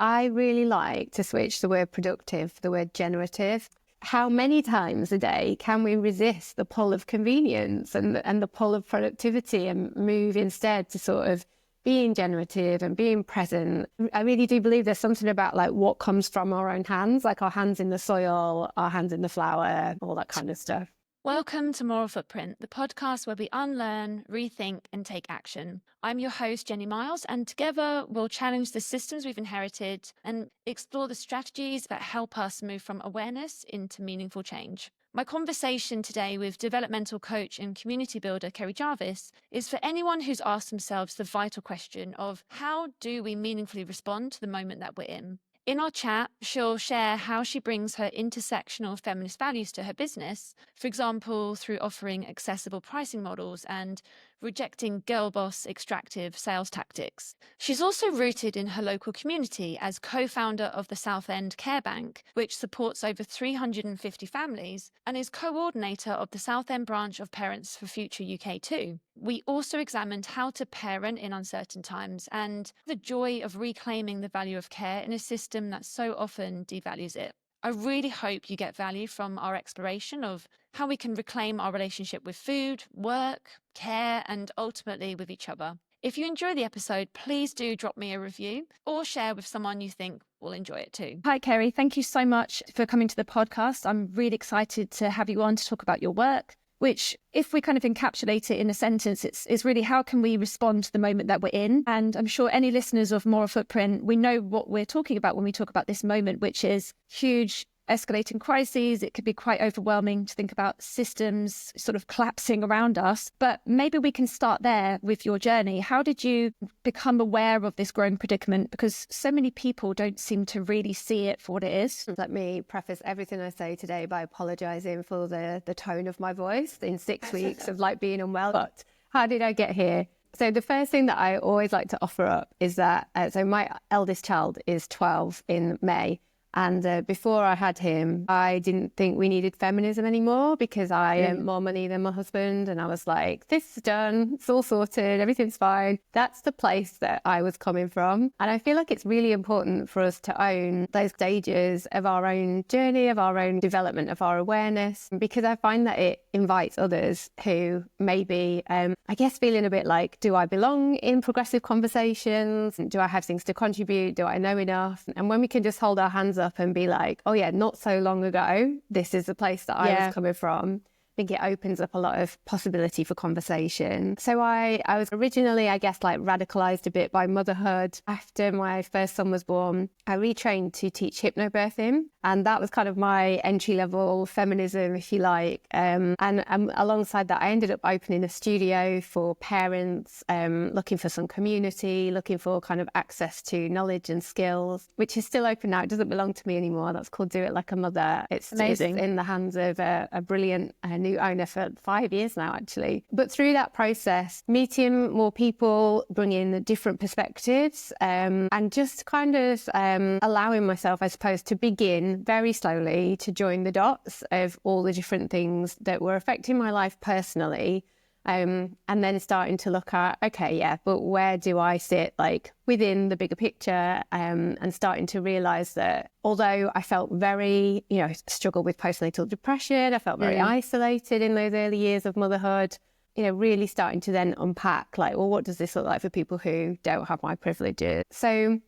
I really like to switch the word productive for the word generative. How many times a day can we resist the pull of convenience and the pull of productivity and move instead to sort of being generative and being present? I really do believe there's something about like what comes from our own hands, like our hands in the soil, our hands in the flour, all that kind of stuff. Welcome to Moral Footprint, the podcast where we unlearn, rethink and take action. I'm your host, Jeni Miles, and together we'll challenge the systems we've inherited and explore the strategies that help us move from awareness into meaningful change. My conversation today with developmental coach and community builder Keri Jarvis is for anyone who's asked themselves the vital question of how do we meaningfully respond to the moment that we're in? In our chat, she'll share how she brings her intersectional feminist values to her business, for example, through offering accessible pricing models and rejecting girl boss extractive sales tactics. She's also rooted in her local community as co-founder of the Southend Care Bank, which supports over 350 families, and is co-ordinator of the Southend branch of Parents for Future UK too. We also examined how to parent in uncertain times and the joy of reclaiming the value of care in a system that so often devalues it. I really hope you get value from our exploration of how we can reclaim our relationship with food, work, care, and ultimately with each other. If you enjoy the episode, please do drop me a review or share with someone you think will enjoy it too. Hi, Keri. Thank you so much for coming to the podcast. I'm really excited to have you on to talk about your work, which, if we kind of encapsulate it in a sentence, it's really how can we respond to the moment that we're in? And I'm sure any listeners of Moral Footprint, we know what we're talking about when we talk about this moment, which is huge escalating crises. It could be quite overwhelming to think about systems sort of collapsing around us. But maybe we can start there with your journey. How did you become aware of this growing predicament? Because so many people don't seem to really see it for what it is. Let me preface everything I say today by apologising for the tone of my voice in 6 weeks of like being unwell. But how did I get here? So the first thing that I always like to offer up is that, so my eldest child is 12 in May. And before I had him, I didn't think we needed feminism anymore because I earned more money than my husband. And I was like, this is done. It's all sorted. Everything's fine. That's the place that I was coming from. And I feel like it's really important for us to own those stages of our own journey, of our own development, of our awareness, because I find that it invites others who maybe, I guess, feeling a bit like, do I belong in progressive conversations? Do I have things to contribute? Do I know enough? And when we can just hold our hands up and be like, oh yeah, not so long ago, this is the place that I was coming from, I think it opens up a lot of possibility for conversation. So I was originally, I guess, like radicalised a bit by motherhood. After my first son was born, I retrained to teach hypnobirthing. And that was kind of my entry-level feminism, if you like. And alongside that, I ended up opening a studio for parents, looking for some community, looking for kind of access to knowledge and skills, which is still open now. It doesn't belong to me anymore. That's called Do It Like a Mother. It's amazing. It's in the hands of a brilliant new owner for 5 years now, actually. But through that process, meeting more people, bringing different perspectives, and just kind of allowing myself, I suppose, to begin very slowly to join the dots of all the different things that were affecting my life personally, and then starting to look at, okay, yeah, but where do I sit like within the bigger picture, and starting to realise that although I felt very, struggled with postnatal depression, I felt very isolated in those early years of motherhood, really starting to then unpack like, well, what does this look like for people who don't have my privileges? So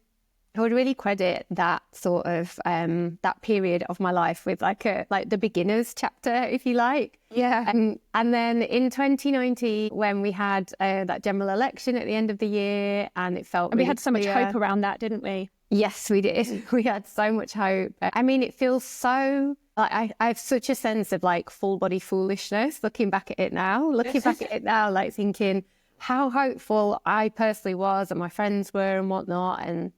I would really credit that sort of that period of my life with like the beginner's chapter, if you like. Yeah. And then in 2019, when we had that general election at the end of the year, and it felt we had so much hope around that, didn't we? Yes, we did. We had so much hope. I mean, it feels so like I have such a sense of like full body foolishness looking back at it now, like thinking how hopeful I personally was and my friends were and whatnot. And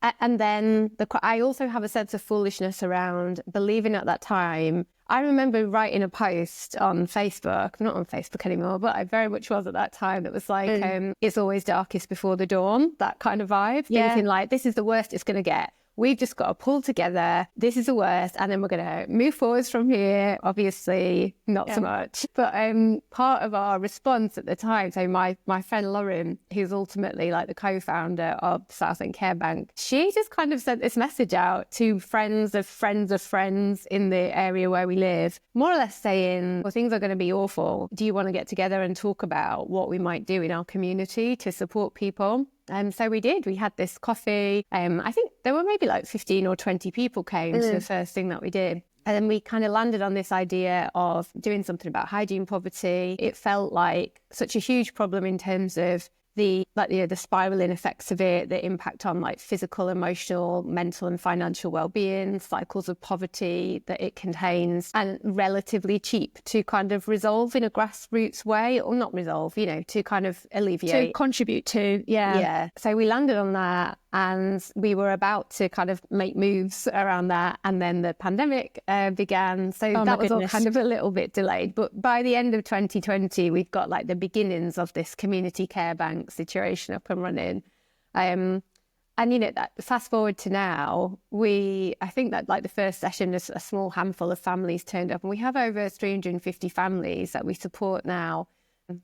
then I also have a sense of foolishness around believing at that time. I remember writing a post on Facebook, I'm not on Facebook anymore, but I very much was at that time. It was like, it's always darkest before the dawn, that kind of vibe, thinking like, this is the worst it's going to get. we've just got to pull together. This is the worst. And then we're going to move forwards from here. Obviously, not so much. But part of our response at the time, so my friend Lauren, who's ultimately like the co-founder of Southend Care Bank, she just kind of sent this message out to friends of friends of friends in the area where we live, more or less saying, well, things are going to be awful. Do you want to get together and talk about what we might do in our community to support people? And so we did. We had this coffee. I think there were maybe like 15 or 20 people came to the first thing that we did. And then we kind of landed on this idea of doing something about hygiene poverty. It felt like such a huge problem in terms of the spiraling effects of it, the impact on like physical, emotional, mental and financial well-being, cycles of poverty that it contains, and relatively cheap to kind of resolve in a grassroots way, or not resolve, to kind of alleviate. To contribute to, Yeah. So we landed on that, and we were about to kind of make moves around that. And then the pandemic began. So that was all kind of a little bit delayed. But by the end of 2020, we've got like the beginnings of this community care bank situation up and running. And, that fast forward to now, I think that like the first session, a small handful of families turned up, and we have over 350 families that we support now.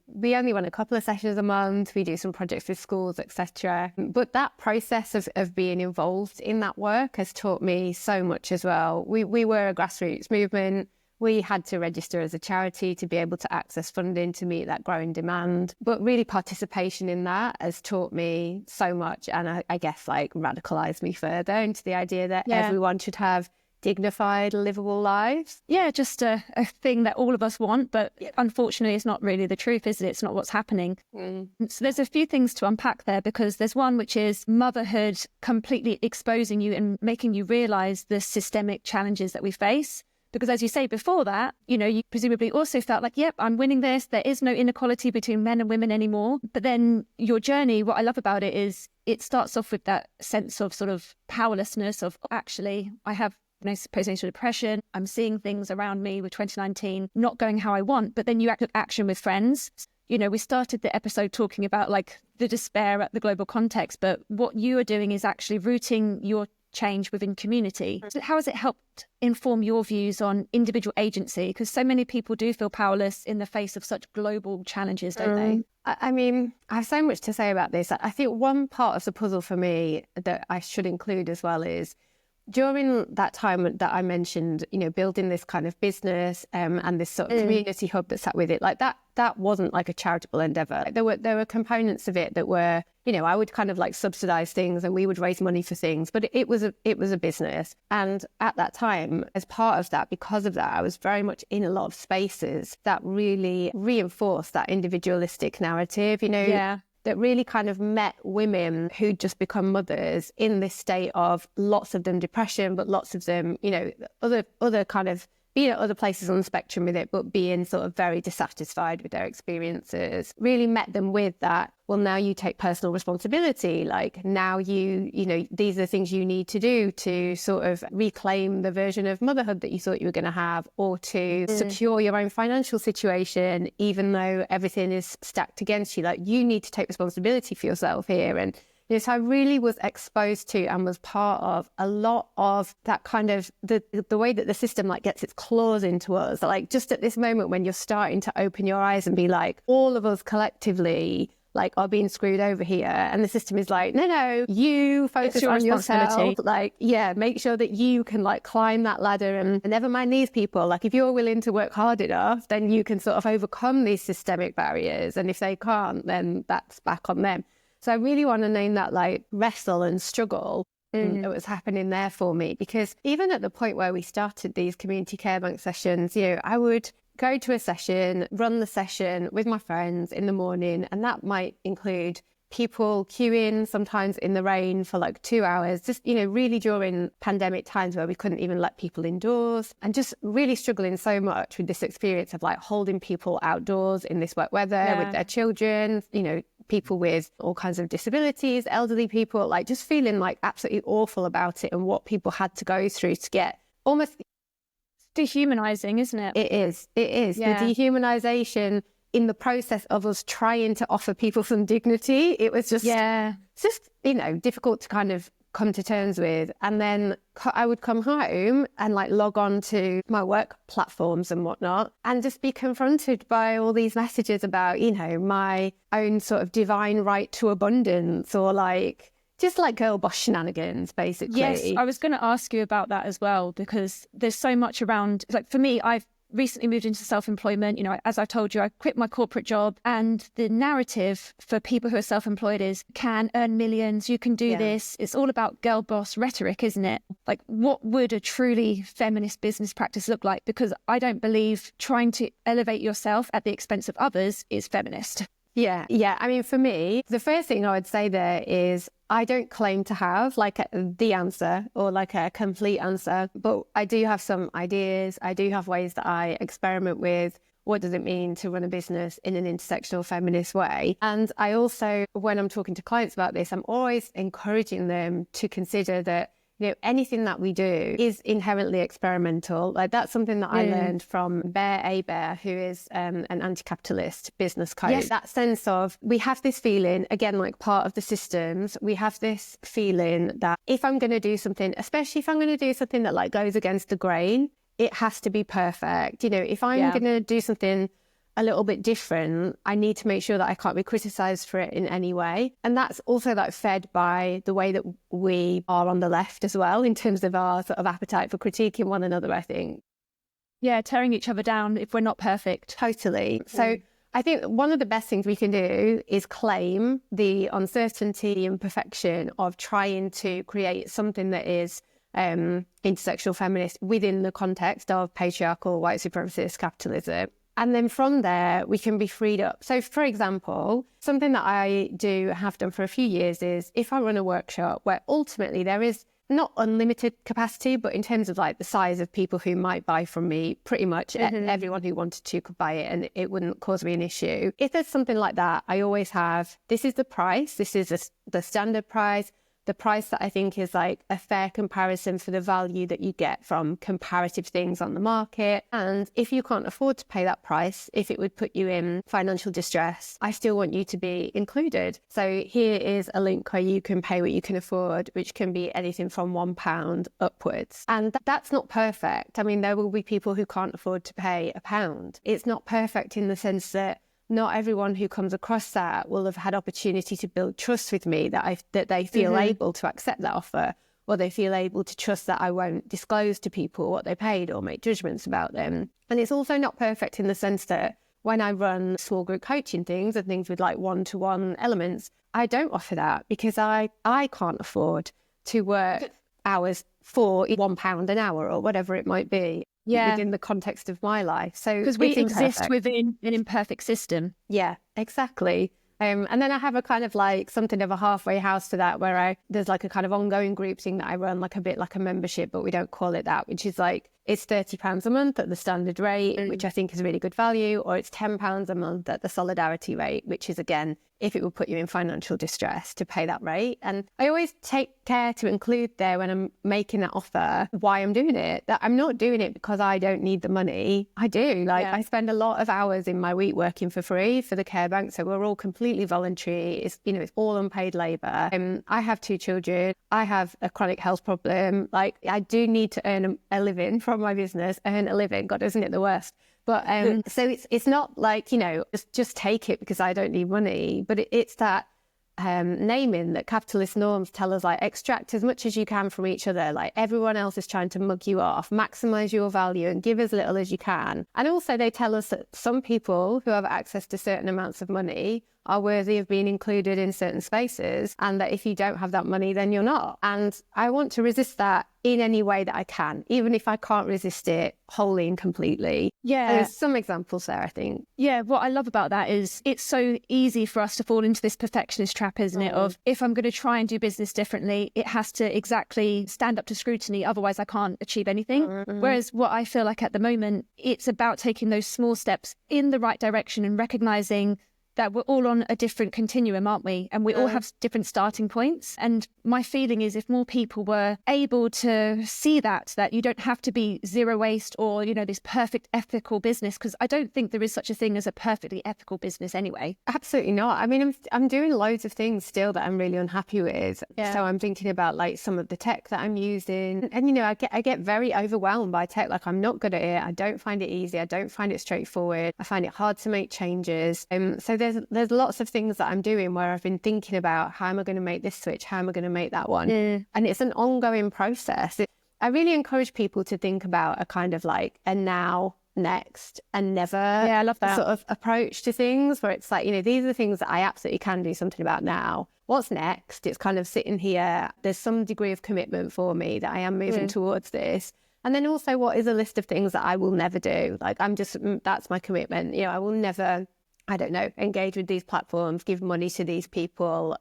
We only run a couple of sessions a month. We do some projects with schools, etc. But that process of being involved in that work has taught me so much as well. We were a grassroots movement. We had to register as a charity to be able to access funding to meet that growing demand. But really participation in that has taught me so much, and I guess like radicalised me further into the idea that everyone should have dignified, livable lives. Yeah, just a thing that all of us want, but unfortunately it's not really the truth, is it? It's not what's happening. So there's a few things to unpack there, because there's one which is motherhood completely exposing you and making you realise the systemic challenges that we face. Because as you say, before that, you presumably also felt like, yep, I'm winning this. There is no inequality between men and women anymore. But then your journey, what I love about it is it starts off with that sense of sort of powerlessness of, actually, I have postnatal depression. I'm seeing things around me with 2019 not going how I want. But then you took action with friends. We started the episode talking about like the despair at the global context. But what you are doing is actually rooting your change within community. So how has it helped inform your views on individual agency? Because so many people do feel powerless in the face of such global challenges, don't they? I mean, I have so much to say about this. I think one part of the puzzle for me that I should include as well is during that time that I mentioned, building this kind of business and this sort of community hub that sat with it, like that wasn't like a charitable endeavour. There were components of it that were, I would kind of like subsidise things and we would raise money for things, but it was a business. And at that time, as part of that, because of that, I was very much in a lot of spaces that really reinforced that individualistic narrative, that really kind of met women who'd just become mothers in this state of lots of them depression, but lots of them, other kind of being at other places on the spectrum with it, but being sort of very dissatisfied with their experiences. Really met them with that, well, now you take personal responsibility. Like now these are the things you need to do to sort of reclaim the version of motherhood that you thought you were going to have, or to secure your own financial situation, even though everything is stacked against you. Like you need to take responsibility for yourself here. And so I really was exposed to and was part of a lot of that kind of the way that the system like gets its claws into us. Like just at this moment when you're starting to open your eyes and be like, all of us collectively like are being screwed over here, and the system is like, no, you focus on yourself. Like, make sure that you can like climb that ladder, and never mind these people. Like if you're willing to work hard enough, then you can sort of overcome these systemic barriers, and if they can't, then that's back on them. So I really want to name that like wrestle and struggle that was happening there for me, because even at the point where we started these community care bank sessions, I would go to a session, run the session with my friends in the morning, and that might include people queuing sometimes in the rain for like 2 hours, just, really during pandemic times where we couldn't even let people indoors, and just really struggling so much with this experience of like holding people outdoors in this wet weather with their children, people with all kinds of disabilities, elderly people, like just feeling like absolutely awful about it and what people had to go through to get almost dehumanizing, isn't it? It is. The dehumanization in the process of us trying to offer people some dignity. It was just, it's just, difficult to kind of come to terms with. And then I would come home and like log on to my work platforms and whatnot and just be confronted by all these messages about, you know, my own sort of divine right to abundance, or like just like girl boss shenanigans, basically. Yes, I was going to ask you about that as well, because there's so much around, like for me, I've recently moved into self-employment. You know, as I told you, I quit my corporate job, and the narrative for people who are self-employed is can earn millions, you can do this. It's all about girl boss rhetoric, isn't it? Like, what would a truly feminist business practice look like? Because I don't believe trying to elevate yourself at the expense of others is feminist. Yeah. I mean, for me, the first thing I would say there is I don't claim to have like the answer or like a complete answer, but I do have some ideas. I do have ways that I experiment with. What does it mean to run a business in an intersectional feminist way? And I also, when I'm talking to clients about this, I'm always encouraging them to consider that, you know, anything that we do is inherently experimental. Like that's something that I learned from Bear, who is an anti-capitalist business coach. Yes. That sense of, we have this feeling, again, like part of the systems, we have this feeling that if I'm going to do something, especially if I'm going to do something that like goes against the grain, it has to be perfect. You know, if I'm going to do something a little bit different, I need to make sure that I can't be criticized for it in any way. And that's also like fed by the way that we are on the left as well, in terms of our sort of appetite for critiquing one another, I think. Yeah, tearing each other down if we're not perfect. Totally. So I think one of the best things we can do is claim the uncertainty and imperfection of trying to create something that is intersectional feminist within the context of patriarchal white supremacist capitalism. And then from there, we can be freed up. So, for example, something that I have done for a few years is if I run a workshop where ultimately there is not unlimited capacity, but in terms of like the size of people who might buy from me, pretty much everyone who wanted to could buy it and it wouldn't cause me an issue. If there's something like that, I always have, this is the price, this is the standard price. The price that I think is like a fair comparison for the value that you get from comparative things on the market. And if you can't afford to pay that price, if it would put you in financial distress, I still want you to be included. So here is a link where you can pay what you can afford, which can be anything from £1 upwards. And that's not perfect. I mean, there will be people who can't afford to pay £1. It's not perfect in the sense that not everyone who comes across that will have had opportunity to build trust with me, that they feel able to accept that offer, or they feel able to trust that I won't disclose to people what they paid or make judgments about them. And it's also not perfect in the sense that when I run small group coaching things and things with like one-to-one elements, I don't offer that because I can't afford to work hours for £1 an hour or whatever it might be. Within the context of my life. So because we exist within an imperfect system. Yeah, exactly. And then I have a kind of like something of a halfway house to that, where there's like a kind of ongoing group thing that I run, like a bit like a membership, but we don't call it that, which is like, it's £30 a month at the standard rate, which I think is really good value, or it's £10 a month at the solidarity rate, which is, again, if it would put you in financial distress to pay that rate. And I always take care to include there when I'm making that offer why I'm doing it. That I'm not doing it because I don't need the money. I do. I spend a lot of hours in my week working for free for the Care Bank. So we're all completely voluntary. It's all unpaid labour. I have 2 children. I have a chronic health problem. Like, I do need to earn a living from my business, earn a living. God, isn't it the worst? But so it's not like, just take it because I don't need money. But it's that naming that capitalist norms tell us, like, extract as much as you can from each other. Like, everyone else is trying to mug you off, maximize your value and give as little as you can. And also they tell us that some people who have access to certain amounts of money are worthy of being included in certain spaces, and that if you don't have that money, then you're not. And I want to resist that in any way that I can, even if I can't resist it wholly and completely. Yeah. There's some examples there, I think. Yeah, what I love about that is it's so easy for us to fall into this perfectionist trap, isn't it? Of, if I'm going to try and do business differently, it has to exactly stand up to scrutiny, otherwise I can't achieve anything. Whereas what I feel like at the moment, it's about taking those small steps in the right direction and recognizing that we're all on a different continuum, aren't we? And we all have different starting points. And my feeling is if more people were able to see that you don't have to be zero waste or, you know, this perfect ethical business, because I don't think there is such a thing as a perfectly ethical business anyway. Absolutely not. I mean, I'm doing loads of things still that I'm really unhappy with. Yeah. So I'm thinking about like some of the tech that I'm using. And, you know, I get very overwhelmed by tech. Like I'm not good at it. I don't find it easy. I don't find it straightforward. I find it hard to make changes. So there's lots of things that I'm doing where I've been thinking about how am I going to make this switch? How am I going to make that one? And it's an ongoing process. I really encourage people to think about a kind of like a now, next and never I love that sort of approach to things where it's like, you know, these are the things that I absolutely can do something about now. What's next? It's kind of sitting here. There's some degree of commitment for me that I am moving towards this. And then also what is a list of things that I will never do? Like that's my commitment. You know, I will never, I don't know, engage with these platforms, give money to these people,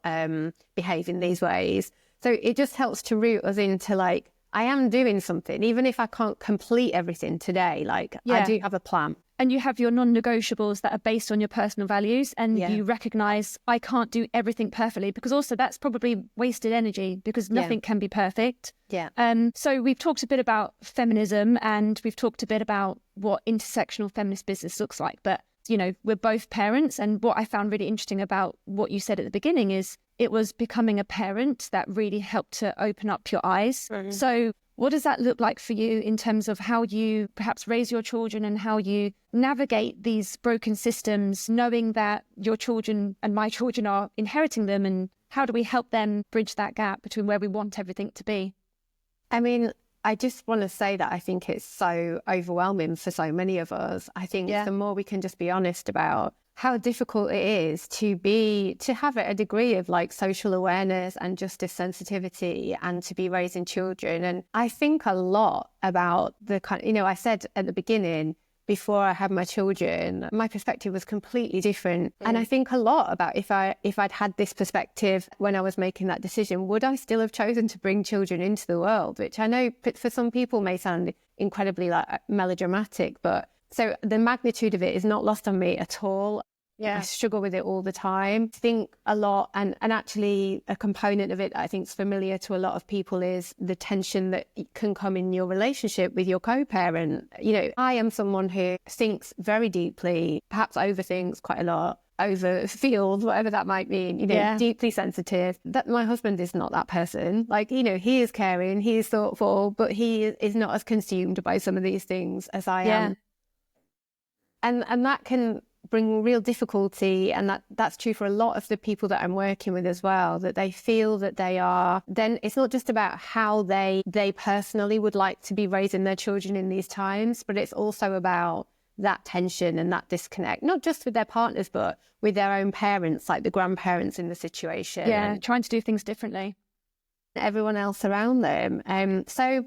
behave in these ways. So it just helps to root us into like, I am doing something, even if I can't complete everything today. Like I do have a plan. And you have your non-negotiables that are based on your personal values, and you recognize I can't do everything perfectly, because also that's probably wasted energy because nothing can be perfect. Yeah. So we've talked a bit about feminism and we've talked a bit about what intersectional feminist business looks like. But, you know, we're both parents. And what I found really interesting about what you said at the beginning is it was becoming a parent that really helped to open up your eyes. So what does that look like for you in terms of how you perhaps raise your children and how you navigate these broken systems, knowing that your children and my children are inheriting them, and how do we help them bridge that gap between where we want everything to be? I mean, I just want to say that I think it's so overwhelming for so many of us. I think the more we can just be honest about how difficult it is to have a degree of like social awareness and justice sensitivity and to be raising children. And I think a lot about the kind, you know, I said at the beginning, before I had my children, my perspective was completely different. And I think a lot about if I'd had this perspective when I was making that decision, would I still have chosen to bring children into the world? Which I know for some people may sound incredibly like melodramatic, but so the magnitude of it is not lost on me at all. I struggle with it all the time. I think a lot, and actually a component of it that I think is familiar to a lot of people is the tension that can come in your relationship with your co-parent. You know, I am someone who thinks very deeply, perhaps overthinks quite a lot, overfeels, whatever that might mean, you know, deeply sensitive. That my husband is not that person. Like, you know, he is caring, he is thoughtful, but he is not as consumed by some of these things as I am. And that can bring real difficulty, and that's true for a lot of the people that I'm working with as well, that they feel that they are, then it's not just about how they personally would like to be raising their children in these times, but it's also about that tension and that disconnect, not just with their partners, but with their own parents, like the grandparents in the situation. Yeah, trying to do things differently. Everyone else around them. So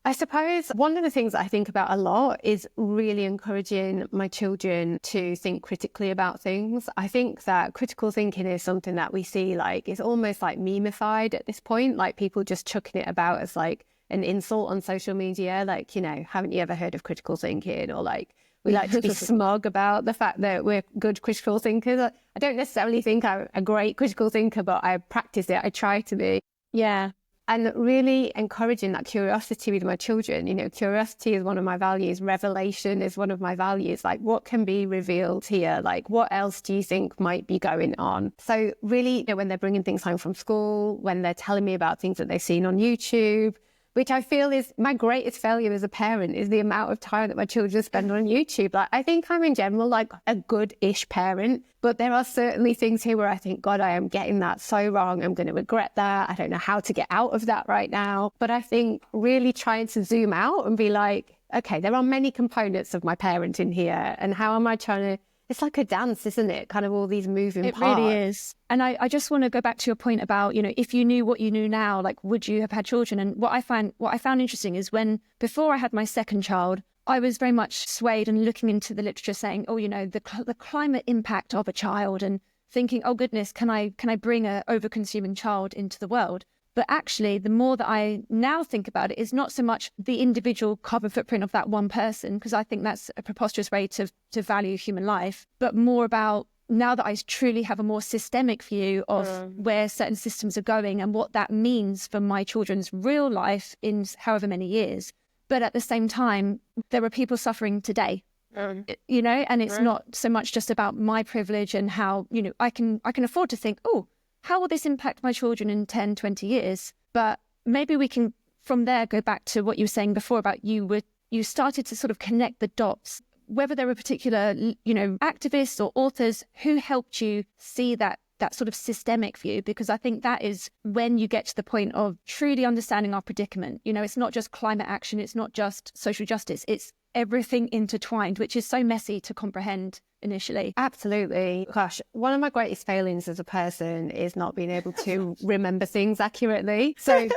I suppose one of the things that I think about a lot is really encouraging my children to think critically about things. I think that critical thinking is something that we see like it's almost like memeified at this point, like people just chucking it about as like an insult on social media. Like, you know, haven't you ever heard of critical thinking? Or like we like to be smug about the fact that we're good critical thinkers. I don't necessarily think I'm a great critical thinker, but I practice it. I try to be. Yeah. And really encouraging that curiosity with my children. You know, curiosity is one of my values. Revelation is one of my values. Like, what can be revealed here? Like, what else do you think might be going on? So really, you know, when they're bringing things home from school, when they're telling me about things that they've seen on YouTube, which I feel is my greatest failure as a parent, is the amount of time that my children spend on YouTube. Like, I think I'm in general like a good-ish parent, but there are certainly things here where I think, God, I am getting that so wrong. I'm going to regret that. I don't know how to get out of that right now. But I think really trying to zoom out and be like, okay, there are many components of my parenting here. And how am I trying to, it's like a dance, isn't it? Kind of all these moving parts. It really is. And I just want to go back to your point about, you know, if you knew what you knew now, like, would you have had children? And what I found interesting is before I had my second child, I was very much swayed and looking into the literature saying, oh, you know, the climate impact of a child, and thinking, oh goodness, can I bring a over-consuming child into the world? But actually, the more that I now think about it, is not so much the individual carbon footprint of that one person, because I think that's a preposterous way to value human life, but more about now that I truly have a more systemic view of where certain systems are going and what that means for my children's real life in however many years. But at the same time, there are people suffering today, and it's not so much just about my privilege and how, I can afford to think, oh, how will this impact my children in 10, 20 years? But maybe we can, from there, go back to what you were saying before about you started to sort of connect the dots, whether there were particular, activists or authors who helped you see that sort of systemic view, because I think that is when you get to the point of truly understanding our predicament. It's not just climate action, it's not just social justice, it's everything intertwined, which is so messy to comprehend initially. Absolutely. Gosh, one of my greatest failings as a person is not being able to remember things accurately. So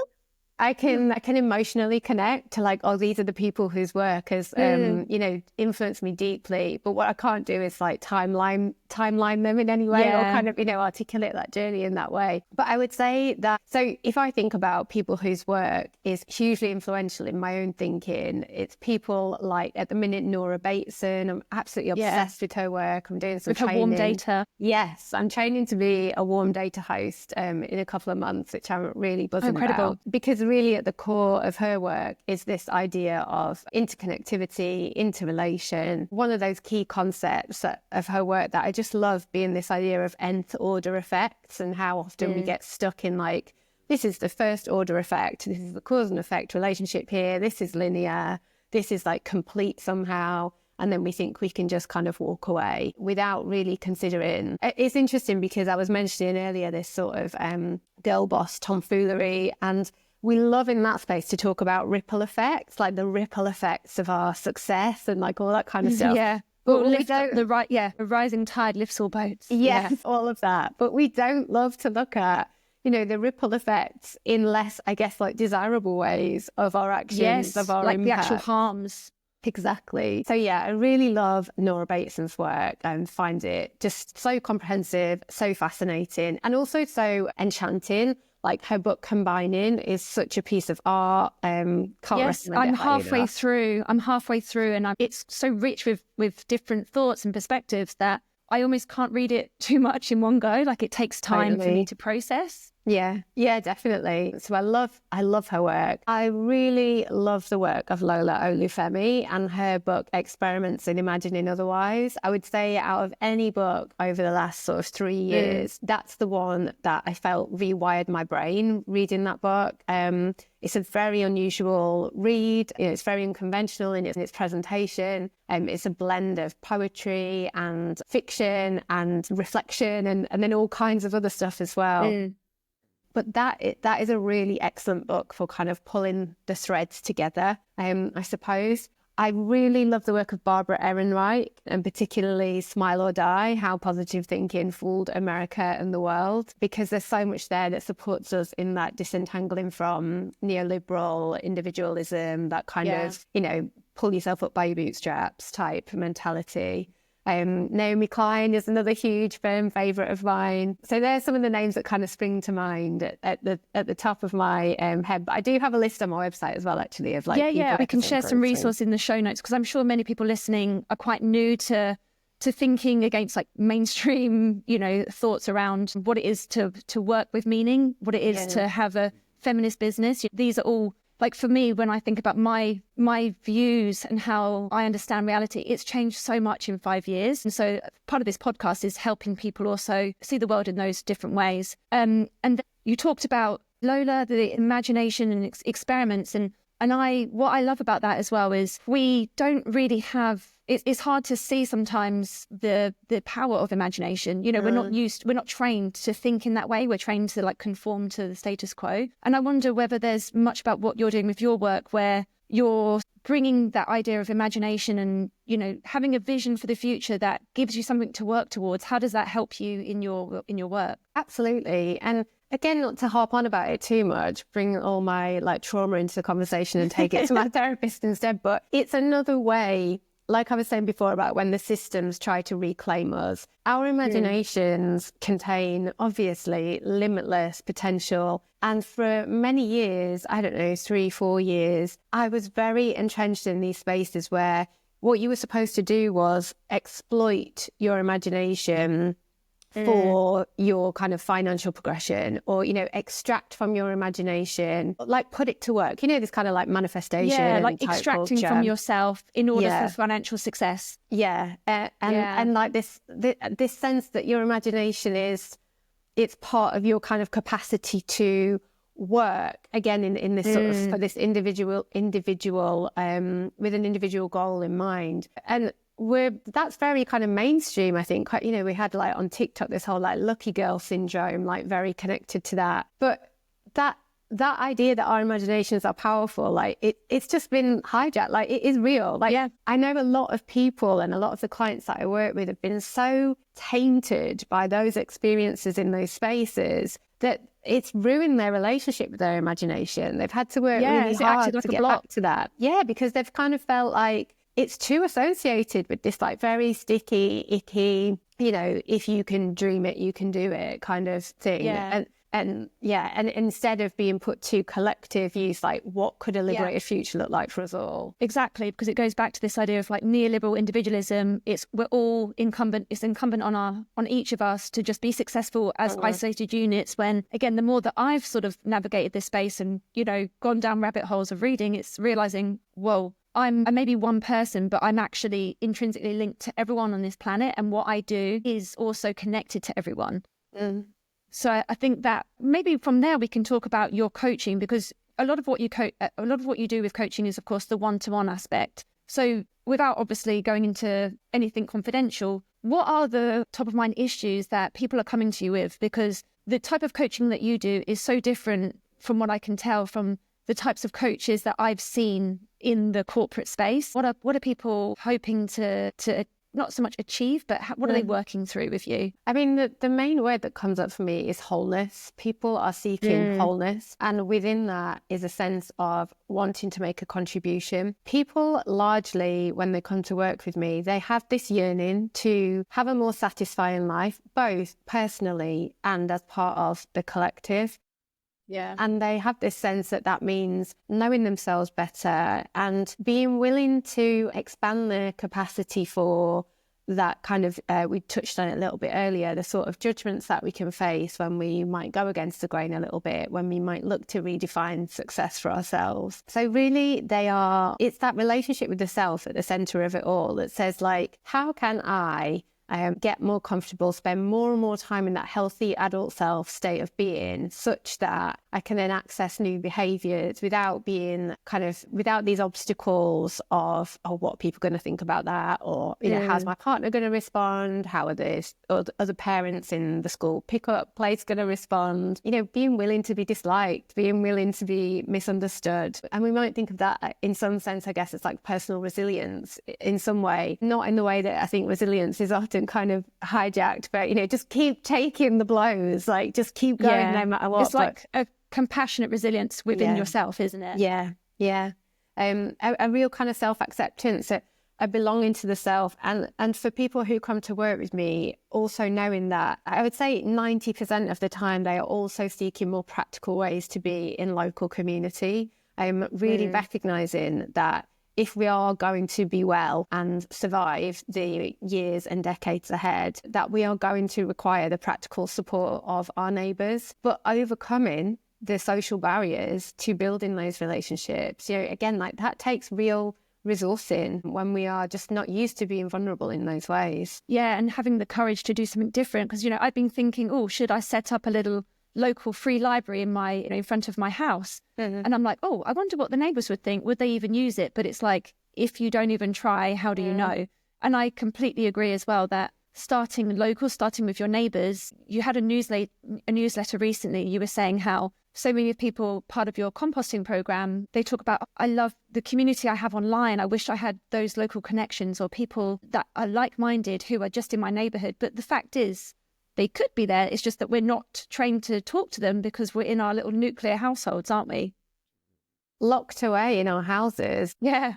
I can emotionally connect to like, oh, these are the people whose work has, influenced me deeply. But what I can't do is like timeline them in any way or kind of, articulate that journey in that way. But I would say that, so if I think about people whose work is hugely influential in my own thinking, it's people like at the minute, Nora Bateson. I'm absolutely obsessed with her work. I'm doing some with training. Her warm data. Yes, I'm training to be a warm data host in a couple of months, which I'm really buzzing about. Because really at the core of her work is this idea of interconnectivity, interrelation. One of those key concepts of her work that I just love being this idea of nth order effects, and how often we get stuck in like, this is the first order effect, this is the cause and effect relationship here, this is linear, this is like complete somehow. And then we think we can just kind of walk away without really considering. It's interesting because I was mentioning earlier this sort of girl boss tomfoolery, and we love in that space to talk about ripple effects, like the ripple effects of our success and like all that kind of stuff. Yeah. But a rising tide lifts all boats. Yes, all of that. But we don't love to look at, the ripple effects in less, I guess, like desirable ways of our actions, of our like impact. The actual harms. Exactly. So yeah, I really love Nora Bateson's work and find it just so comprehensive, so fascinating, and also so enchanting. Like her book Combining is such a piece of art. I'm halfway through, and it's so rich with different thoughts and perspectives that I almost can't read it too much in one go. Like it takes time for me to process. Yeah, definitely. So I love her work. I really love the work of Lola Olufemi and her book Experiments in Imagining Otherwise. I would say out of any book over the last sort of 3 years, that's the one that I felt rewired my brain reading that book. It's a very unusual read. It's very unconventional in its presentation. It's a blend of poetry and fiction and reflection and then all kinds of other stuff as well. But that is a really excellent book for kind of pulling the threads together, I suppose. I really love the work of Barbara Ehrenreich, and particularly Smile or Die, How Positive Thinking Fooled America and the World, because there's so much there that supports us in that disentangling from neoliberal individualism, that kind of, pull yourself up by your bootstraps type mentality. Naomi Klein is another huge firm favourite of mine. So there's some of the names that kind of spring to mind at the top of my head. But I do have a list on my website as well, actually, of like we can share some resources in the show notes, because I'm sure many people listening are quite new to thinking against like mainstream, thoughts around what it is to work with meaning, what it is to have a feminist business. These are all, like for me, when I think about my views and how I understand reality, it's changed so much in 5 years. And so part of this podcast is helping people also see the world in those different ways. And you talked about Lola, the imagination and experiments. And what I love about that as well is we don't really have, it's hard to see sometimes the power of imagination. We're not trained to think in that way. We're trained to like conform to the status quo. And I wonder whether there's much about what you're doing with your work where you're bringing that idea of imagination and, having a vision for the future that gives you something to work towards. How does that help you in your work? Absolutely. And again, not to harp on about it too much, bring all my like trauma into the conversation and take it to my therapist instead. But it's another way, like I was saying before about when the systems try to reclaim us, our imaginations contain obviously limitless potential. And for many years, 3-4 years, I was very entrenched in these spaces where what you were supposed to do was exploit your imagination for your kind of financial progression, or, extract from your imagination, like put it to work. This kind of like manifestation. Yeah, like type extracting culture from yourself in order for financial success. Yeah. And like this sense that your imagination it's part of your kind of capacity to work again in this sort of for this individual with an individual goal in mind. And that's very kind of mainstream, I think. We had like on TikTok this whole like lucky girl syndrome, like very connected to that. But that idea that our imaginations are powerful, like it's just been hijacked. Like it is real. Like I know a lot of people and a lot of the clients that I work with have been so tainted by those experiences in those spaces that it's ruined their relationship with their imagination. They've had to work really hard to get back to that. Yeah, because they've kind of felt like it's too associated with this like very sticky, icky, if you can dream it, you can do it kind of thing. And instead of being put to collective use, like what could a liberated future look like for us all? Exactly, because it goes back to this idea of like neoliberal individualism. It's incumbent on each of us to just be successful as isolated units, when again, the more that I've sort of navigated this space and, gone down rabbit holes of reading, it's realizing, whoa, I may be one person, but I'm actually intrinsically linked to everyone on this planet, and what I do is also connected to everyone. So I think that maybe from there we can talk about your coaching, because a lot of what you do with coaching is, of course, the one-to-one aspect. So without obviously going into anything confidential, what are the top of mind issues that people are coming to you with? Because the type of coaching that you do is so different from what I can tell from the types of coaches that I've seen in the corporate space. What are people hoping to not so much achieve, but what are they working through with you? I mean, the main word that comes up for me is wholeness. People are seeking wholeness. And within that is a sense of wanting to make a contribution. People largely, when they come to work with me, they have this yearning to have a more satisfying life, both personally and as part of the collective. Yeah. And they have this sense that means knowing themselves better and being willing to expand their capacity for that kind of, we touched on it a little bit earlier, the sort of judgments that we can face when we might go against the grain a little bit, when we might look to redefine success for ourselves. So really it's that relationship with the self at the center of it all that says like, how can I get more comfortable, spend more and more time in that healthy adult self state of being, such that I can then access new behaviours without these obstacles of, what are people going to think about that? Or, how's my partner going to respond? How are the other parents in the school pickup place going to respond? Being willing to be disliked, being willing to be misunderstood. And we might think of that in some sense, I guess it's like personal resilience in some way, not in the way that I think resilience is often kind of hijacked, but just keep taking the blows, like just keep going no matter what. It's like a compassionate resilience within yourself, isn't it? Yeah. A real kind of self-acceptance, a belonging to the self, and for people who come to work with me, also knowing that I would say 90% of the time they are also seeking more practical ways to be in local community. I'm really recognizing that if we are going to be well and survive the years and decades ahead, that we are going to require the practical support of our neighbours, but overcoming the social barriers to building those relationships. Again, like that takes real resourcing when we are just not used to being vulnerable in those ways. Yeah, and having the courage to do something different. Because, I've been thinking, should I set up a little local free library in front of my house? And I'm like, I wonder what the neighbours would think. Would they even use it? But it's like, if you don't even try, how do you know? And I completely agree as well that starting local, starting with your neighbours. You had a newsletter recently. You were saying how so many people, part of your composting program, they talk about, I love the community I have online. I wish I had those local connections or people that are like-minded who are just in my neighbourhood. But the fact is, they could be there. It's just that we're not trained to talk to them because we're in our little nuclear households, aren't we? Locked away in our houses. Yeah.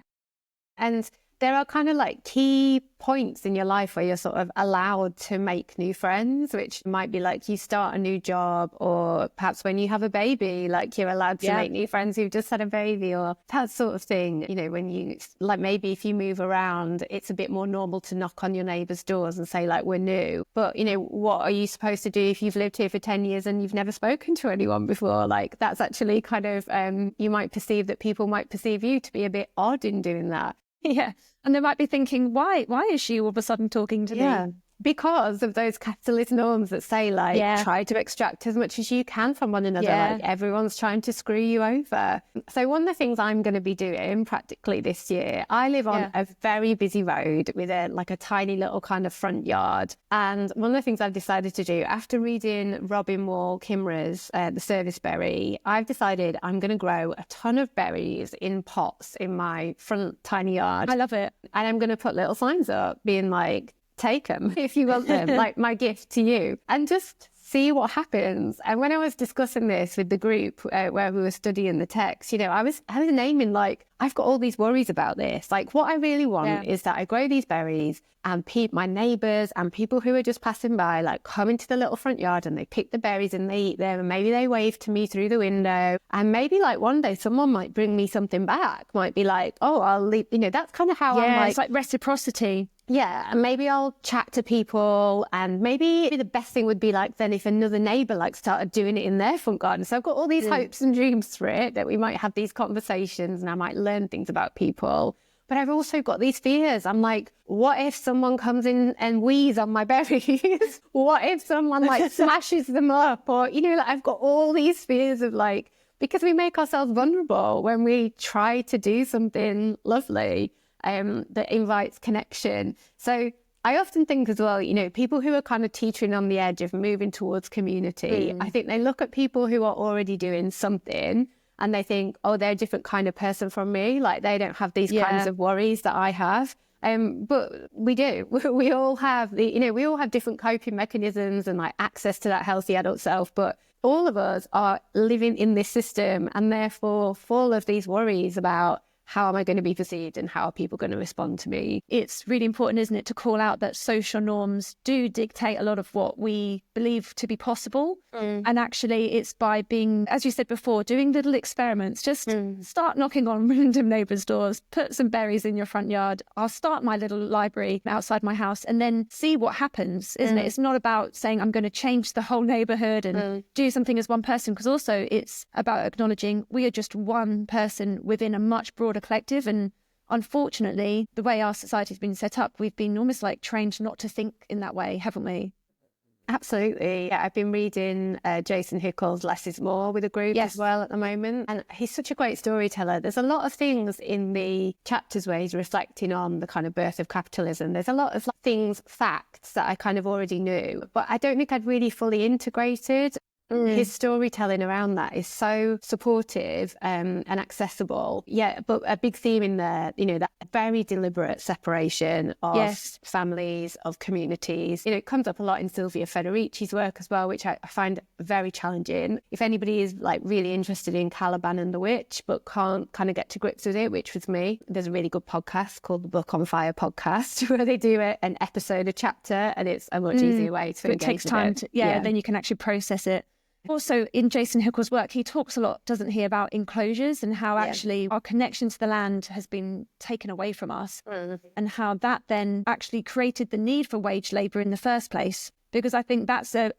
And there are kind of like key points in your life where you're sort of allowed to make new friends, which might be like you start a new job, or perhaps when you have a baby, like you're allowed to make new friends who've just had a baby, or that sort of thing. You know, when you, like, maybe if you move around, it's a bit more normal to knock on your neighbours' doors and say, like, we're new. But, you know, what are you supposed to do if you've lived here for 10 years and you've never spoken to anyone before? Like, that's actually kind of, you might perceive that people might perceive you to be a bit odd in doing that. Yeah. And they might be thinking, why is she all of a sudden talking to me? Because of those capitalist norms that say, like, try to extract as much as you can from one another. Like, everyone's trying to screw you over. So one of the things I'm going to be doing practically this year, I live on a very busy road with a tiny little kind of front yard. And one of the things I've decided to do, after reading Robin Wall Kimmerer's The Service Berry, I've decided I'm going to grow a ton of berries in pots in my front tiny yard. I love it. And I'm going to put little signs up being like, take them if you want them, like my gift to you, and just see what happens. And when I was discussing this with the group where we were studying the text, you know, I was naming, like, I've got all these worries about this. Like, what I really want is that I grow these berries and my neighbours and people who are just passing by, like, come into the little front yard and they pick the berries and they eat them, and maybe they wave to me through the window, and maybe like one day someone might bring me something back, might be like, oh, I'll leave, you know, that's kind of how I'm like, it's like reciprocity. Yeah, and maybe I'll chat to people, and maybe the best thing would be, like, then if another neighbour, like, started doing it in their front garden. So I've got all these hopes and dreams for it, that we might have these conversations and I might learn things about people. But I've also got these fears. I'm like, what if someone comes in and wheezes on my berries? What if someone, like, smashes them up? Or, you know, like, I've got all these fears of, like, because we make ourselves vulnerable when we try to do something lovely that invites connection. So I often think as well, you know, people who are kind of teetering on the edge of moving towards community, I think they look at people who are already doing something and they think, oh, they're a different kind of person from me. Like, they don't have these kinds of worries that I have. But we do. We all have we all have different coping mechanisms and, like, access to that healthy adult self. But all of us are living in this system and therefore full of these worries about, how am I going to be perceived and how are people going to respond to me? It's really important, isn't it, to call out that social norms do dictate a lot of what we believe to be possible. And actually it's by being, as you said before, doing little experiments. Just start knocking on random neighbours' doors, put some berries in your front yard. I'll start my little library outside my house and then see what happens, isn't it? It's not about saying I'm going to change the whole neighbourhood and do something as one person, because also it's about acknowledging we are just one person within a much broader collective. And unfortunately, the way our society has been set up, we've been almost like trained not to think in that way, haven't we? Absolutely. Yeah, I've been reading Jason Hickel's Less is More with a group as well at the moment. And he's such a great storyteller. There's a lot of things in the chapters where he's reflecting on the kind of birth of capitalism. There's a lot of things, facts that I kind of already knew, but I don't think I'd really fully integrated. His storytelling around that is so supportive and accessible. Yeah, but a big theme in there, you know, that very deliberate separation of families, of communities. You know, it comes up a lot in Silvia Federici's work as well, which I find very challenging. If anybody is, like, really interested in Caliban and the Witch but can't kind of get to grips with it, which was me, there's a really good podcast called the Book on Fire podcast where they do an episode, a chapter, and it's a much easier way to engage. It takes with time it. then you can actually process it. Also, in Jason Hickel's work, he talks a lot, doesn't he, about enclosures and how actually our connection to the land has been taken away from us and how that then actually created the need for wage labour in the first place. Because I think that's a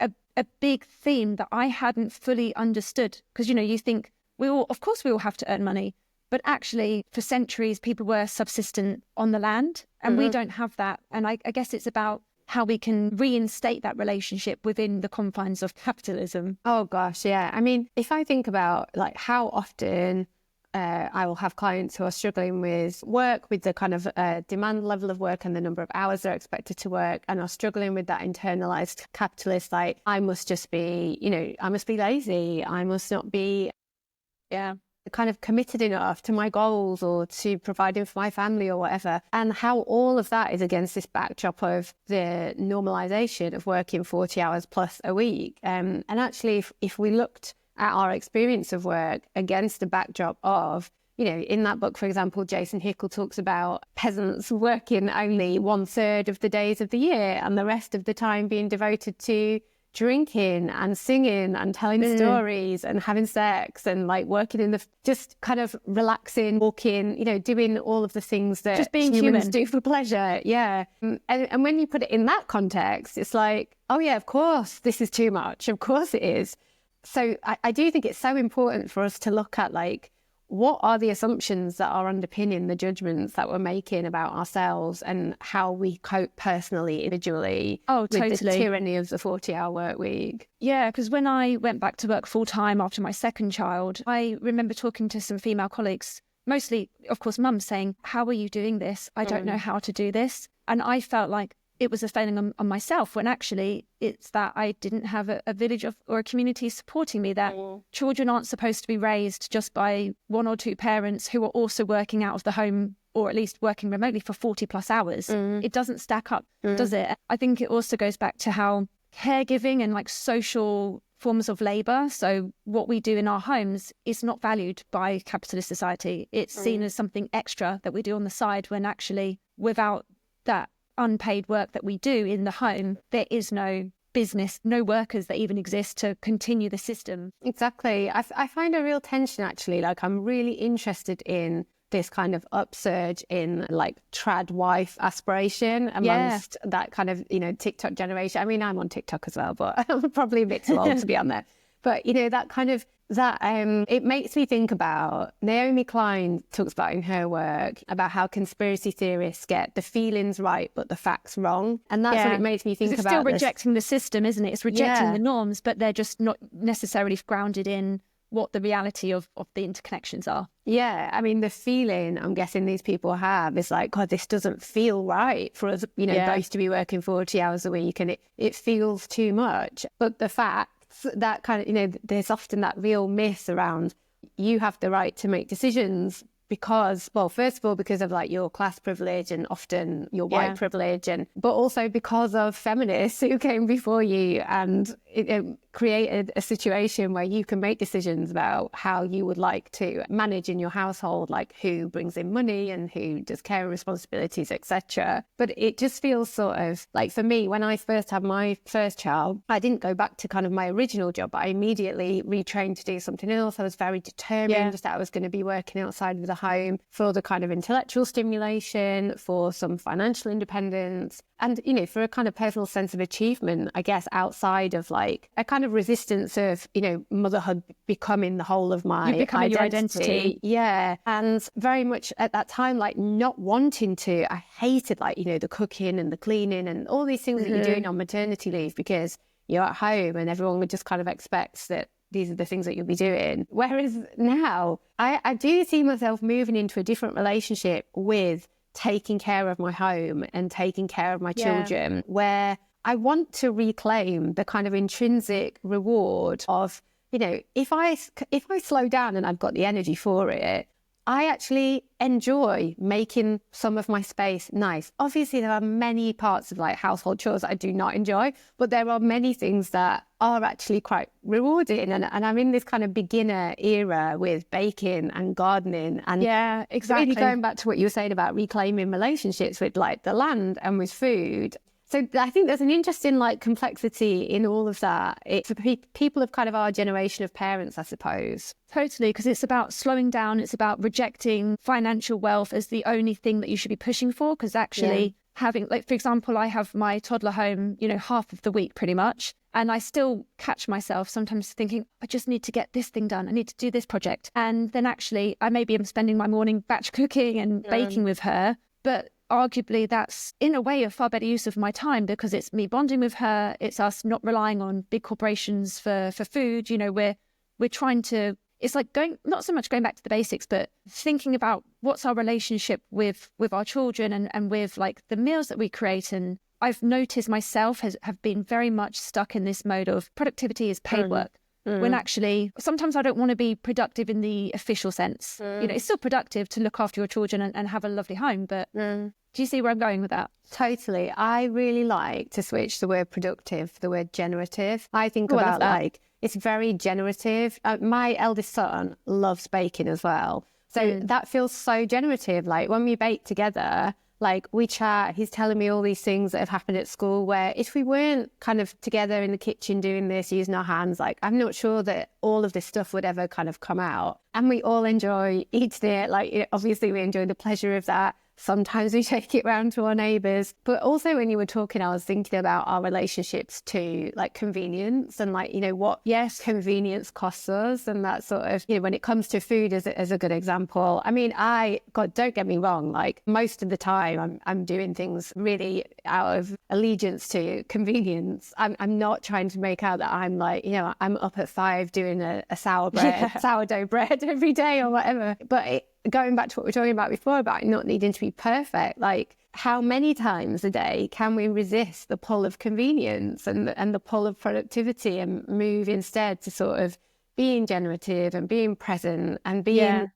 big theme that I hadn't fully understood. Because, you know, you think of course we all have to earn money, but actually for centuries people were subsistent on the land and we don't have that. And I guess it's about how we can reinstate that relationship within the confines of capitalism. Oh gosh, yeah. I mean, if I think about, like, how often I will have clients who are struggling with work, with the kind of demand level of work and the number of hours they're expected to work, and are struggling with that internalized capitalist, like, I must just be, you know, I must be lazy, I must not be kind of committed enough to my goals or to providing for my family or whatever, and how all of that is against this backdrop of the normalization of working 40 hours plus a week. And actually, if we looked at our experience of work against the backdrop of you know, in that book, for example, Jason Hickel talks about peasants working only 1/3 of the days of the year and the rest of the time being devoted to drinking and singing and telling stories and having sex and like working in the, just kind of relaxing, walking, you know, doing all of the things that just being humans human. do for pleasure. Yeah. And when you put it in that context, it's like, oh yeah, of course, this is too much. Of course it is. So I do think it's so important for us to look at like, what are the assumptions that are underpinning the judgments that we're making about ourselves and how we cope personally, individually, with the tyranny of the 40-hour work week? Yeah, because when I went back to work full time after my second child, I remember talking to some female colleagues, mostly, of course, mums, saying, how are you doing this? I don't know how to do this. And I felt like it was a failing on myself, when actually it's that I didn't have a village or a community supporting me, that children aren't supposed to be raised just by one or two parents who are also working out of the home, or at least working remotely for 40 plus hours. It doesn't stack up, does it? I think it also goes back to how caregiving and like social forms of labour, so what we do in our homes, is not valued by capitalist society. It's seen as something extra that we do on the side, when actually without that unpaid work that we do in the home, there is no business, no workers that even exist to continue the system. Exactly. I find a real tension, actually. Like, I'm really interested in this kind of upsurge in like trad wife aspiration amongst that kind of, you know, TikTok generation. I mean, I'm on TikTok as well, but I'm probably a bit too old to be on there. But, you know, that kind of, that it makes me think about, Naomi Klein talks about in her work about how conspiracy theorists get the feelings right but the facts wrong, and that's what it makes me think about. It's still rejecting the system, isn't it? It's rejecting the norms, but they're just not necessarily grounded in what the reality of the interconnections are. Yeah, I mean, the feeling I'm guessing these people have is like, God, this doesn't feel right for us, you know, both to be working 40 hours a week, and it feels too much. But the fact that kind of, you know, there's often that real myth around, you have the right to make decisions because, well, first of all, because of like your class privilege and often your white privilege, and but also because of feminists who came before you and it created a situation where you can make decisions about how you would like to manage in your household, like who brings in money and who does care and responsibilities, etc. But it just feels sort of like, for me, when I first had my first child, I didn't go back to kind of my original job, but I immediately retrained to do something else. I was very determined that I was going to be working outside of the home for the kind of intellectual stimulation, for some financial independence, and, you know, for a kind of personal sense of achievement, I guess, outside of like a kind of resistance of, you know, motherhood becoming the whole of my identity. Yeah. And very much at that time, like not wanting to, I hated like, you know, the cooking and the cleaning and all these things that you're doing on maternity leave, because you're at home and everyone would just kind of expects that these are the things that you'll be doing. Whereas now I do see myself moving into a different relationship with taking care of my home and taking care of my children, where I want to reclaim the kind of intrinsic reward of, you know, if I slow down and I've got the energy for it, I actually enjoy making some of my space nice. Obviously, there are many parts of like household chores that I do not enjoy, but there are many things that are actually quite rewarding. And I'm in this kind of beginner era with baking and gardening. And really going back to what you were saying about reclaiming relationships with like the land and with food. So I think there's an interesting like complexity in all of that. It's for people of kind of our generation of parents, I suppose. Totally, because it's about slowing down. It's about rejecting financial wealth as the only thing that you should be pushing for. Because actually having, like, for example, I have my toddler home, you know, half of the week pretty much. And I still catch myself sometimes thinking, I just need to get this thing done. I need to do this project. And then actually I maybe am spending my morning batch cooking and baking with her. But arguably that's in a way a far better use of my time, because it's me bonding with her. It's us not relying on big corporations for food. You know, we're trying to, it's like not so much going back to the basics, but thinking about what's our relationship with our children and with like the meals that we create. And I've noticed myself have been very much stuck in this mode of productivity is paid work. When actually, sometimes I don't want to be productive in the official sense. You know, it's still productive to look after your children and have a lovely home. But do you see where I'm going with that? Totally. I really like to switch the word productive for the word generative. I think about like, it's very generative. My eldest son loves baking as well. So that feels so generative. Like when we bake together, like we chat, he's telling me all these things that have happened at school where if we weren't kind of together in the kitchen doing this, using our hands, like I'm not sure that all of this stuff would ever kind of come out. And we all enjoy eating it. Like obviously we enjoy the pleasure of that. Sometimes we take it round to our neighbours. But also when you were talking, I was thinking about our relationships to like convenience and like, what convenience costs us. And that sort of, when it comes to food as a good example. I mean, God, don't get me wrong. Like most of the time I'm doing things really out of allegiance to convenience. I'm not trying to make out that I'm like, I'm up at 5 doing a sourdough bread every day or whatever. But going back to what we were talking about before about not needing to be perfect, like how many times a day can we resist the pull of convenience and the pull of productivity and move instead to sort of being generative and being present and being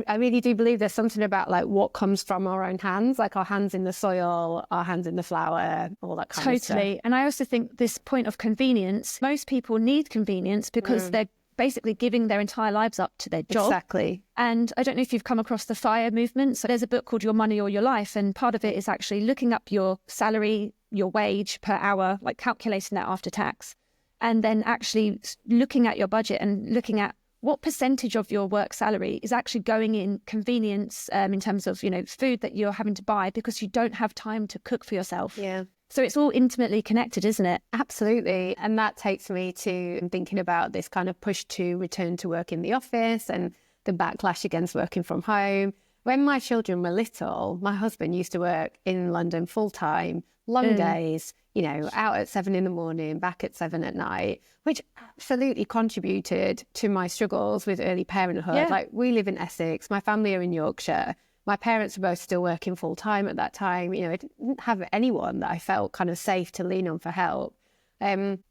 I really do believe there's something about like what comes from our own hands, like our hands in the soil, our hands in the flour, all that kind of stuff. Totally. And I also think this point of convenience, most people need convenience because they're basically giving their entire lives up to their job. Exactly. And I don't know if you've come across the FIRE movement. So there's a book called Your Money or Your Life. And part of it is actually looking up your salary, your wage per hour, like calculating that after tax. And then actually looking at your budget and looking at what percentage of your work salary is actually going in convenience in terms of, food that you're having to buy because you don't have time to cook for yourself. Yeah. So it's all intimately connected, isn't it? Absolutely. And that takes me to thinking about this kind of push to return to work in the office and the backlash against working from home. When my children were little, my husband used to work in London full time, long days, out at 7 a.m, back at 7 p.m, which absolutely contributed to my struggles with early parenthood. Yeah. Like we live in Essex, my family are in Yorkshire. My parents were both still working full time at that time. I didn't have anyone that I felt kind of safe to lean on for help.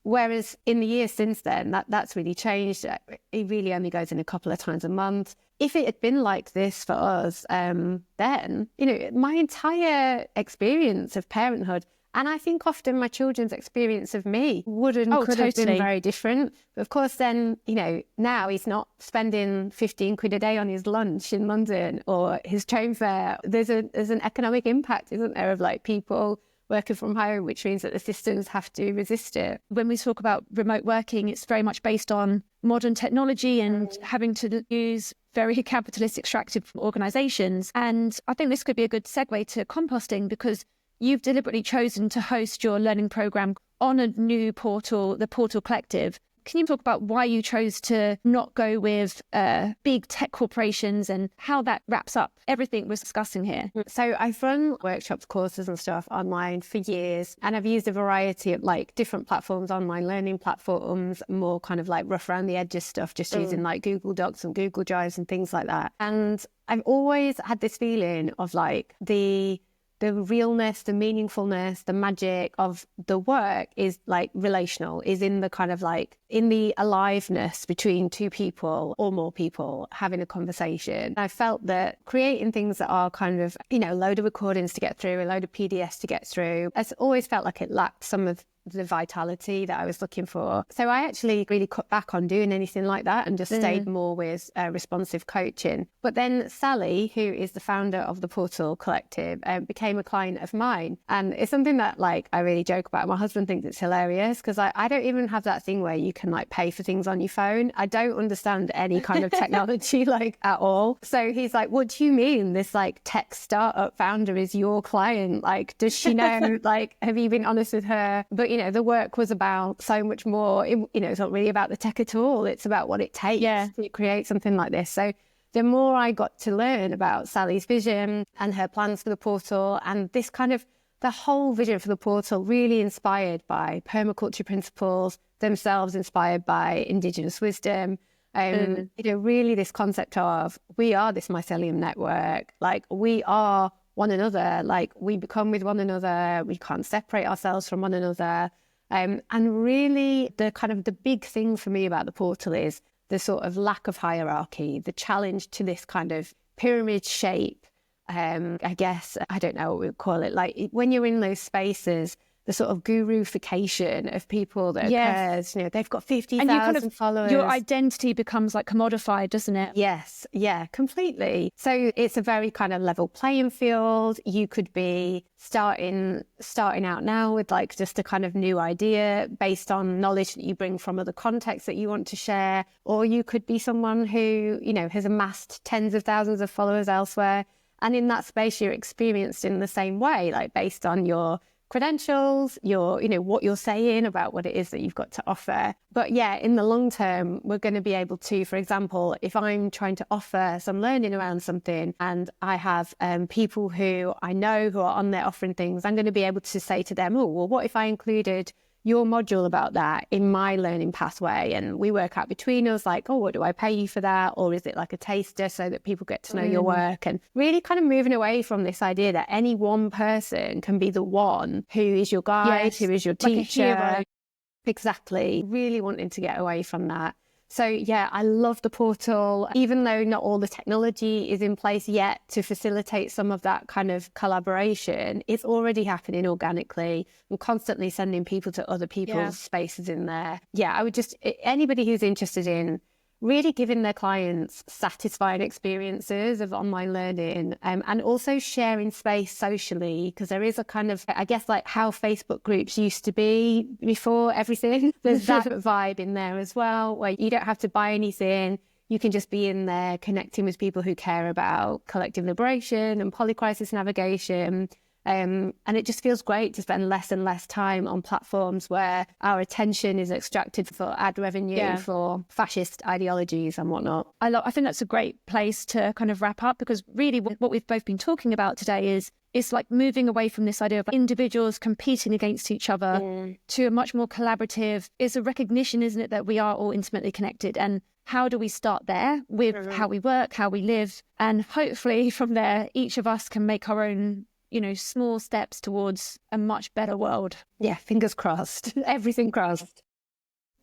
Whereas in the years since then, that's really changed. It really only goes in a couple of times a month. If it had been like this for us, then, my entire experience of parenthood, and I think often my children's experience of me could have been very different. But of course, then, now he's not spending 15 quid a day on his lunch in London or his train fare. There's an economic impact, isn't there, of like people working from home, which means that the systems have to resist it. When we talk about remote working, it's very much based on modern technology and having to use very capitalist extractive organisations. And I think this could be a good segue to composting because you've deliberately chosen to host your learning programme on a new portal, the Portal Collective. Can you talk about why you chose to not go with big tech corporations and how that wraps up everything we're discussing here? So I've run workshops, courses and stuff online for years, and I've used a variety of like different platforms, online learning platforms, more kind of like rough around the edges stuff, just using like Google Docs and Google Drives and things like that. And I've always had this feeling of like the realness, the meaningfulness, the magic of the work is like relational, is in the kind of like in the aliveness between two people or more people having a conversation. I felt that creating things that are kind of, a load of recordings to get through, a load of PDFs to get through, it's always felt like it lacked some of the vitality that I was looking for. So I actually really cut back on doing anything like that and just stayed more with responsive coaching. But then Sally, who is the founder of the Portal Collective, became a client of mine. And it's something that like I really joke about. My husband thinks it's hilarious because I don't even have that thing where you can like pay for things on your phone. I don't understand any kind of technology like at all. So he's like, what do you mean this like tech startup founder is your client? Like, does she know? Like, have you been honest with her? But the work was about so much more. It's not really about the tech at all. It's about what it takes to create something like this. So the more I got to learn about Sally's vision and her plans for the portal, and this kind of the whole vision for the portal really inspired by permaculture principles, themselves inspired by Indigenous wisdom. Really this concept of we are this mycelium network, like we are one another, like we become with one another, we can't separate ourselves from one another. And really the kind of the big thing for me about the portal is the sort of lack of hierarchy, the challenge to this kind of pyramid shape. I guess, I don't know what we would call it. Like when you're in those spaces, the sort of gurufication of people that occurs. You know, they've got 50,000 followers. Your identity becomes like commodified, doesn't it? Yes, yeah, completely. So it's a very kind of level playing field. You could be starting out now with like just a kind of new idea based on knowledge that you bring from other contexts that you want to share, or you could be someone who, you know, has amassed tens of thousands of followers elsewhere, and in that space you're experienced in the same way, like based on your credentials, your, you know, what you're saying about what it is that you've got to offer. But yeah, in the long term, we're going to be able to, for example, if I'm trying to offer some learning around something and I have people who I know who are on there offering things, I'm going to be able to say to them, oh, well, what if I included your module about that in my learning pathway? And we work out between us like, oh, what do I pay you for that? Or is it like a taster so that people get to know your work? And really kind of moving away from this idea that any one person can be the one who is your guide, who is your teacher. Like a hero. Exactly. Really wanting to get away from that. So yeah, I love the portal, even though not all the technology is in place yet to facilitate some of that kind of collaboration. It's already happening organically. I'm constantly sending people to other people's spaces in there. Yeah, I would just, anybody who's interested in really giving their clients satisfying experiences of online learning, and also sharing space socially, because there is a kind of, I guess, like how Facebook groups used to be before everything. There's that vibe in there as well, where you don't have to buy anything. You can just be in there connecting with people who care about collective liberation and polycrisis navigation. And it just feels great to spend less and less time on platforms where our attention is extracted for ad revenue, for fascist ideologies and whatnot. I think that's a great place to kind of wrap up, because really what we've both been talking about today is it's like moving away from this idea of individuals competing against each other to a much more collaborative. It's a recognition, isn't it, that we are all intimately connected, and how do we start there with how we work, how we live, and hopefully from there each of us can make our own, you know, small steps towards a much better world. Yeah, fingers crossed. Everything crossed.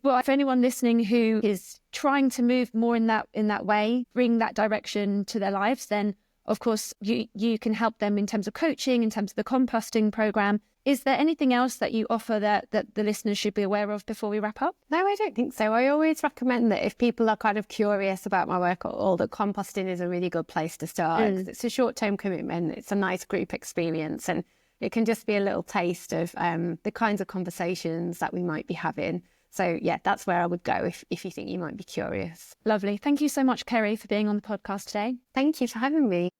Well, if anyone listening who is trying to move more in that way, bring that direction to their lives, then of course you can help them in terms of coaching, in terms of the composting program. Is there anything else that you offer that the listeners should be aware of before we wrap up? No, I don't think so. I always recommend that if people are kind of curious about my work at all, that composting is a really good place to start. It's a short-term commitment. It's a nice group experience, and it can just be a little taste of the kinds of conversations that we might be having. So yeah, that's where I would go if you think you might be curious. Lovely. Thank you so much, Keri, for being on the podcast today. Thank you for having me.